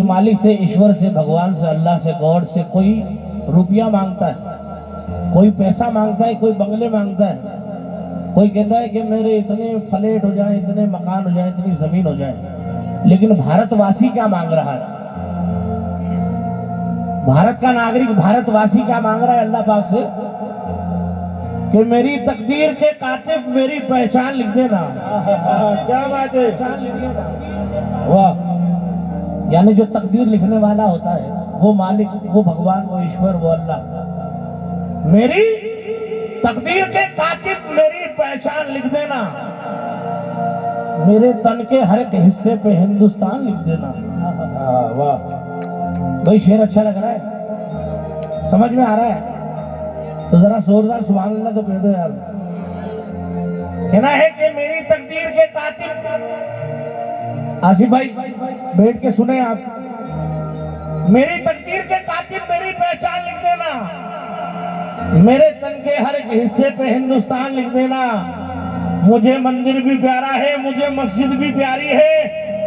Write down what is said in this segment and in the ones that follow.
मालिक से, ईश्वर से, भगवान से, अल्लाह से, गॉड से कोई रुपया मांगता है, कोई पैसा मांगता है, कोई बंगले मांगता है, कोई कहता है कि मेरे इतने फ्लैट हो जाए, इतने मकान हो जाए, इतनी जमीन हो जाए। लेकिन भारतवासी क्या मांग रहा है? भारत का नागरिक, भारतवासी क्या मांग रहा है अल्लाह पाक से? कि मेरी तकदीर के कातिब मेरी पहचान लिख देना। क्या बात है, पहचान लिख देना। वाह, यानी जो तकदीर लिखने वाला होता है वो मालिक, वो भगवान, वो ईश्वर, वो अल्लाह। मेरी तकदीर के कातिब मेरी पहचान लिख देना, मेरे तन के हर एक हिस्से पे हिंदुस्तान लिख देना। वाह भाई, शेर अच्छा लग रहा है, समझ में आ रहा है? तो जरा जोरदार सुभान अल्लाह तो कह दो यार। कहना है कि मेरी तकदीर के कातिब, आसिफ भाई बैठ के सुने आप, मेरी तकदीर के कातिब मेरी पहचान लिख देना, मेरे तन के हर एक हिस्से पे हिंदुस्तान लिख देना। मुझे मंदिर भी प्यारा है, मुझे मस्जिद भी प्यारी है,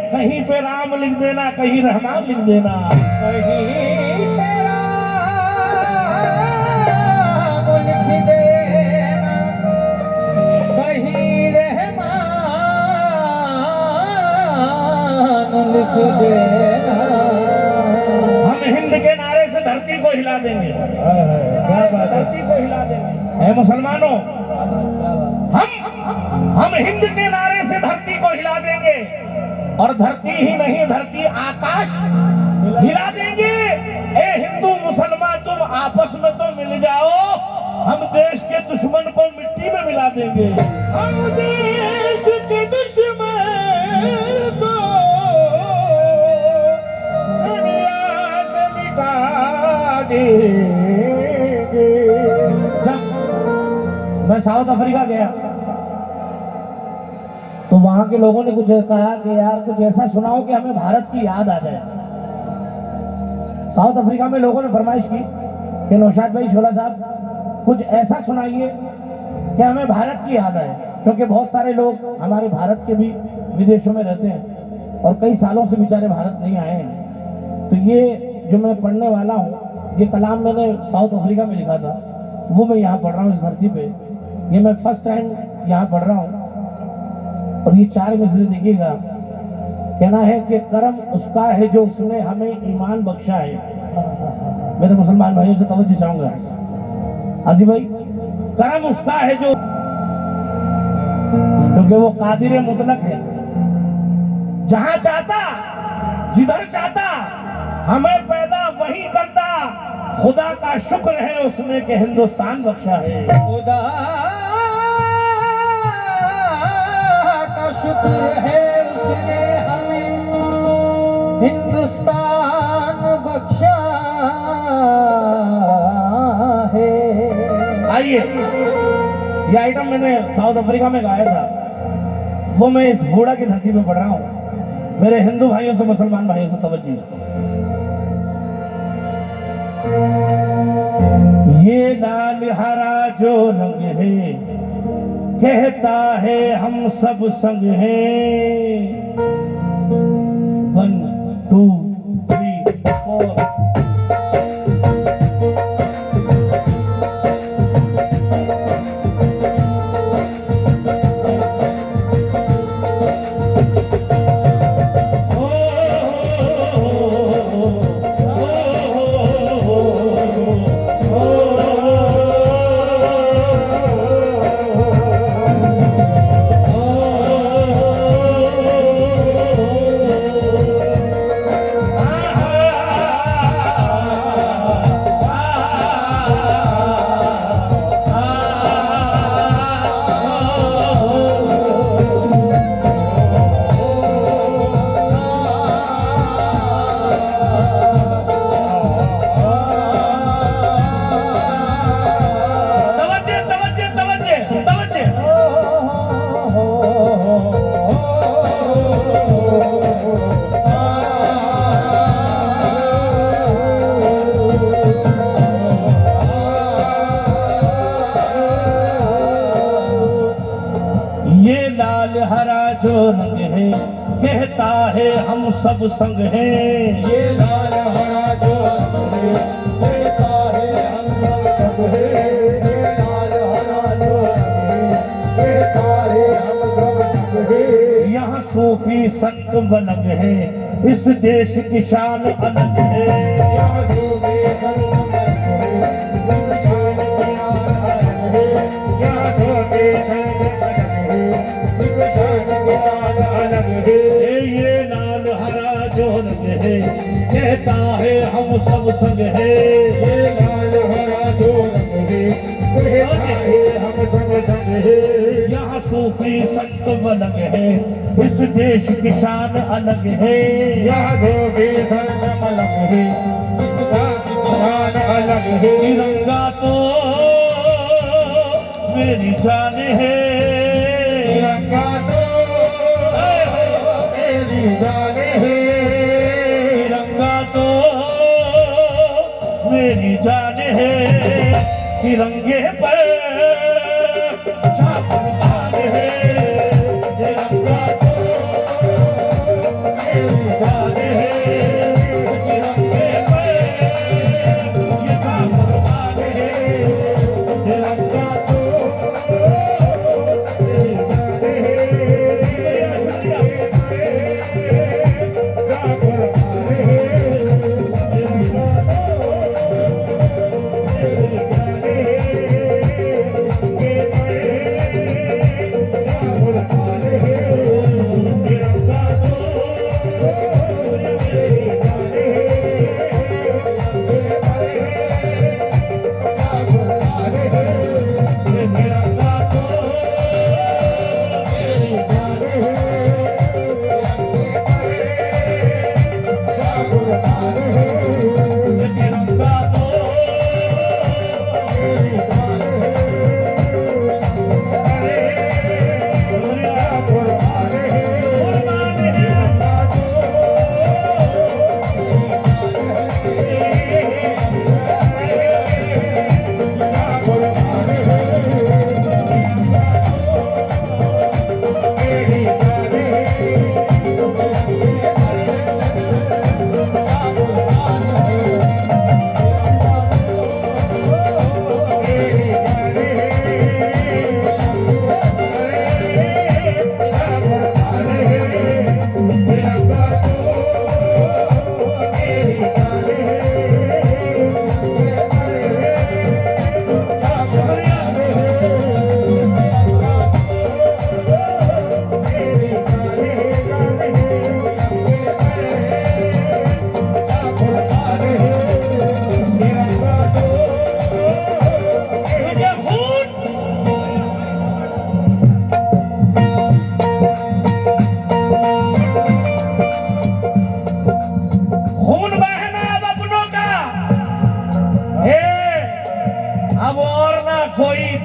कहीं पे राम लिख देना, कहीं रहमान लिख देना। कहीं राम लिख देना, कहीं रहमान लिख देना। हम हिंद के नारे से धरती को हिला देंगे, धरती को हिला देंगे। है मुसलमानों, हम हिंद के नारे से धरती को हिला देंगे, और धरती ही नहीं, धरती आकाश हिला देंगे। ए हिंदू मुसलमान तुम आपस में तो मिल जाओ, हम देश के दुश्मन को मिट्टी में मिला देंगे। हम देश के दुश्मन को दुनिया से मिटा देंगे। मैं साउथ अफ्रीका गया तो वहां के लोगों ने कुछ कहा कि यार कुछ ऐसा सुनाओ कि हमें भारत की याद आ जाए। साउथ अफ्रीका में लोगों ने फरमाइश की कि नौशाद भाई, शोला साहब, कुछ ऐसा सुनाइए कि हमें भारत की याद आए, क्योंकि बहुत सारे लोग हमारे भारत के भी विदेशों में रहते हैं और कई सालों से बेचारे भारत नहीं आए हैं। तो ये जो मैं पढ़ने वाला हूँ, ये कलाम मैंने साउथ अफ्रीका में लिखा था, वो मैं यहाँ पढ़ रहा हूँ इस धरती पे। ये मैं फर्स्ट टाइम यहाँ पढ़ रहा हूँ, और ये 4 मिसरे देखिएगा। कहना है कि करम उसका है जो उसने हमें ईमान बख्शा है। मेरे मुसलमान भाइयों से तवज्जो चाहूंगा, आसिफ भाई, करम उसका है जो, क्योंकि वो कादिर मुतलक है, जहां चाहता जिधर चाहता हमें पैदा वही करता। खुदा का शुक्र है उसने कि हिंदुस्तान बख्शा है। खुदा का शुक्र है उसने हमें हिंदुस्तान बख्शा है। आइए, ये आइटम मैंने साउथ अफ्रीका में गाया था, वो मैं इस बूढ़ा की धरती पे पढ़ रहा हूँ। मेरे हिंदू भाइयों से, मुसलमान भाइयों से तवज्जो। ये लाल हरा जो रंग है, कहता है हम सब संग हैं। 1 2 3 4। जो रंग है, कहता है हम सब संग है। ये लाल हरा जो रंग है, कहता है हम सब संग है। ये लाल हरा जो रंग है, कहता है हम सब संग है। यहाँ सूफी संत बनग है, इस देश की शान अलग है। यहाँ सूफी संत बनग है, इस शान की शान अलग है। यहाँ सूफी संत बनग है, इस शान की शान अलग है। ये लाल हरा जो रंग है, कहता है हम सब संग है। ये लाल हरा जो रंग है, कहता है हम सब संग है। यहाँ सूफी संत बनग है, इस देश की शान अलग है। यहाँ सूफी संत बनग है, इस देश की शान अलग है। तिरंगा तो मेरी जान है, तिरंगा तो मेरी जान है। तिरंगा तो मेरी जान है। तिरंगे पर छाप कुर्बान है। तिरंगा तो मेरी जान है। तिरंगे पर ये छाप कुर्बान है। तिरंगा तो मेरी जान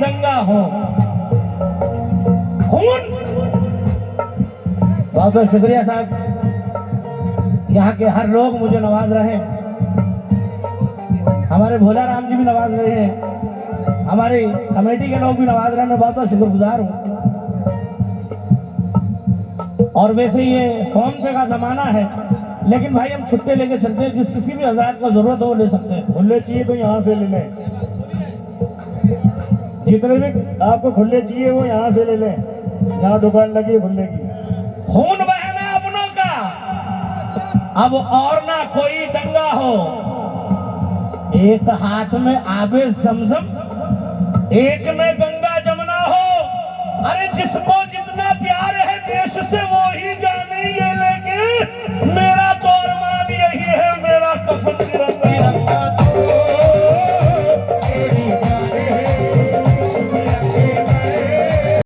दंगा हो खून। बहुत बहुत शुक्रिया साहब, यहाँ के हर लोग मुझे नवाज रहे हैं, हमारे भोला राम जी भी नवाज रहे हैं, हमारी कमेटी के लोग भी नवाज रहे हैं, मैं बहुत बहुत शुक्रगुजार हूँ। और वैसे ये फोन पे का जमाना है, लेकिन भाई हम छुट्टे लेके चलते हैं, जिस किसी भी हजरात को जरूरत हो वो ले सकते हैं। खुले चाहिए तो यहाँ से ले लें, जितने भी आपको खुले चाहिए वो यहाँ से ले लें, यहाँ दुकान लगी है खुले की। खून बहना अपनों का, अब और ना कोई दंगा हो। एक हाथ में आबे जमजम, एक में गंगा जमुना हो। अरे जिसको जितना प्यार है देश से वो ही जाने, ये लेके मेरा तो अरमान यही है, मेरा कफन